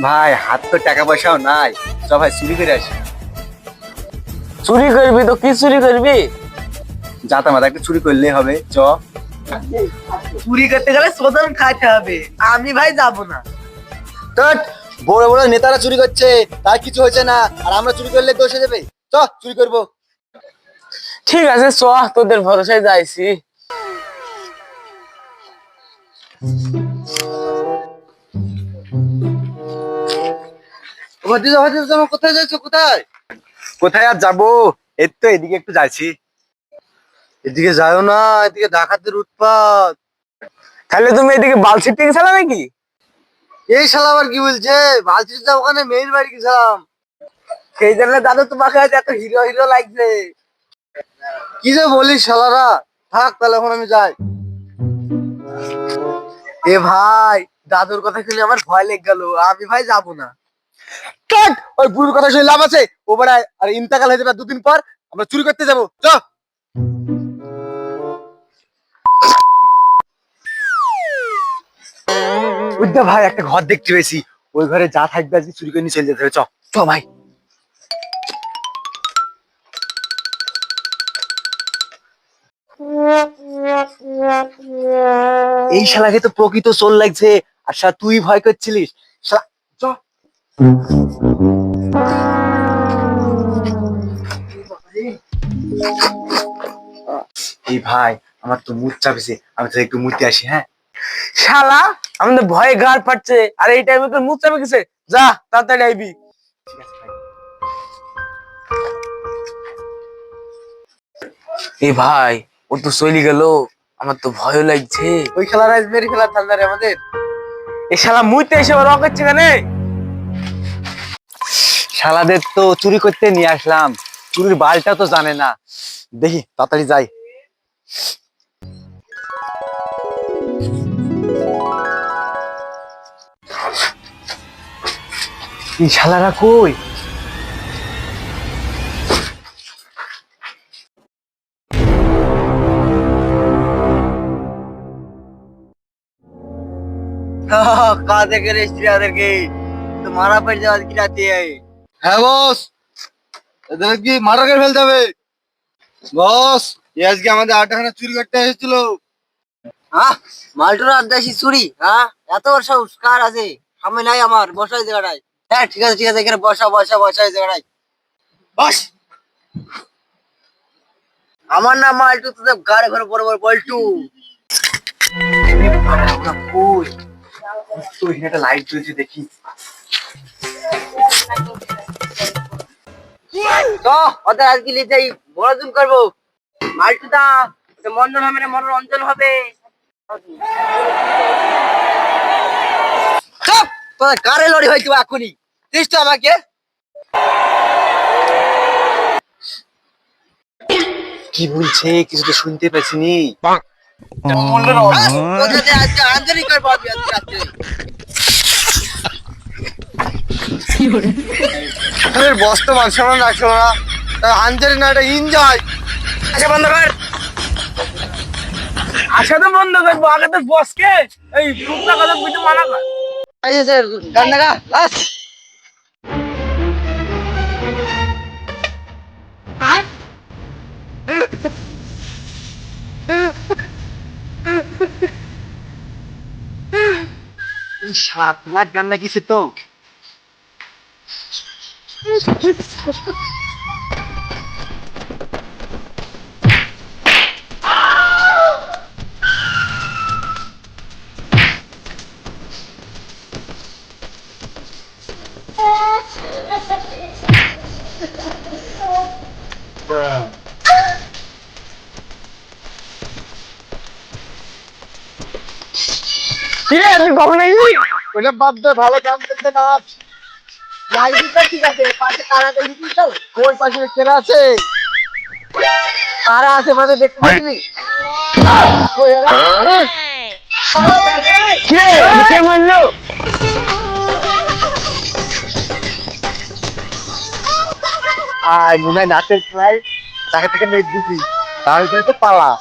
ভাই হাত তো টাকা পয়সাও নাই, চ ভাই চুরি করে আসি। চুরি করবি তো কি চুরি করবি? যাতা মাথা একটু চুরি করলেই হবে, চ। চুরি করতে গেলে সোদন খাইতে হবে, আমি ভাই যাব না। টট, বড় বড় নেতারা চুরি করছে, তার কিছু হয়েছে না, আর আমরা চুরি করলে দোষ হয়ে যাবে। চ চুরি করবো। ঠিক আছে চ, তোদের ভরসায় যাইছি। কোথায় যাচ্ছ? কোথায় কোথায় আর যাবো, এই তো এদিকে একটু যাচ্ছি। এদিকে যাও না, এদিকে ডাকাতের উৎপাত। তাহলে তুমি এদিকে বাল ছিটিয়ে গেছিলে নাকি? এই শালা আবার কি বলছে? বালতিটা ওখানে মেয়ের বাড়ি গেছিলাম। সেই জন্য দাদু তোমাকে আজ এত হিরো হিরো লাগছে। কি যে বলিস শালারা, থাক তাহলে এখন আমি যাই। এ ভাই, দাদুর কথা শুনে আমার ভয় লেগে গেল, আমি ভাই যাব না। কাট, ওই বুড়োর কথা শুনে লাভ আছে? ও বেড়ায় আর ইন্তেকাল হয়ে যাবে দুদিন পর, আমরা চুরি করতে যাবো। চ। বুঝতে ভাই, একটা ঘর দেখতে পেয়েছি, ওই ঘরে যা থাকবে আজকে চুরি করে নিয়ে চলে যেতে হবে। চ চ ভাই। এই শালাকে তো প্রকৃত চোর লাগছে, আর শালা তুই ভয় করছিলিস। শালা চ। এই ভাই, আমার তো মুড চাপিছে, আমি তো একটু মুড়তে আসি। হ্যাঁ শালা আমাদের ভয়ে গাড় ফাটছে, আর এই টাইমে তোর মুখ চাপে গেছে। যা তাড়াতাড়ি আইবি। ঠিক আছে ভাই। এ ভাই, ও তো চলে গেল, আমার তো ভয় লাগছে। ওই খেলার আজ মেরে ফেলার ধান্দা রে আমাদের। এই শালা মুইতে এসে রক হচ্ছে কেন? শালাদের তো চুরি করতে নিয়ে আসলাম, চুরির বালটা তো জানে না। দেখি তাড়াতাড়ি যাই। এই শালারা কই? কাঁধে করে এসছি ওদেরকে, তো মারা পড়ে যাওয়া কি রাতে। হ্যাঁ বস, এদের কি মার্ডার করে ফেলতে হবে। বস, এ আজকে আমাদের আটখানা চুরি করতে এসেছিল। মালটোর আদাসি চুরি, এত বড় সাহস কার আছে? সামনে নাই আমার, বসাই জায়গাটায়। হ্যাঁ ঠিক আছে ঠিক আছে, এখানে বসা বসা বসাই জায়গাটায় বস। আমার নাম মালটু, তোদের গাড়ি ঘরে বড় বড় বল্টু। কই তো এখানে একটা লাইট জ্বলছে, দেখি। তো ওদের আজকে নিয়ে যাই, মনোরঞ্জন করবো। মালটু দা, মন্ডল হবে না, মনোরঞ্জন হবে। চুপ! তোদের কারে লড়ি হয়েছে এখনই, দিস তো আমাকে। কি বলছে কিছু তো শুনতে পাচ্ছিনি। তোদের আজকে আঞ্জলি করবো আমি আজকে রাত্রে। বস তো মান সম্মান রাখছো না, আঞ্জারি না, এটা এনজয়। আচ্ছা বন্ধ কর। আশা তো বন্ধ করবো, আগে তো বসকে এই টুকটা কথা বুঝতে মানা কর। আচ্ছা স্যার, গান লাগা লাস্ট। সাত লাখ গান লাগিয়েছে তো। ওইটা বাদ দে, ভালো গান করতে নাচ। লাইটটা ঠিক আছে, পাশে কারা দেখি তো। ওই পাশে কেনা আছে। কারা আছে মানে দেখতে পাচ্ছি। কে মারলো? আর মনে হয় নাচের প্রায় তাকে থেকে নেট দিছি, তাহলে তো পালা।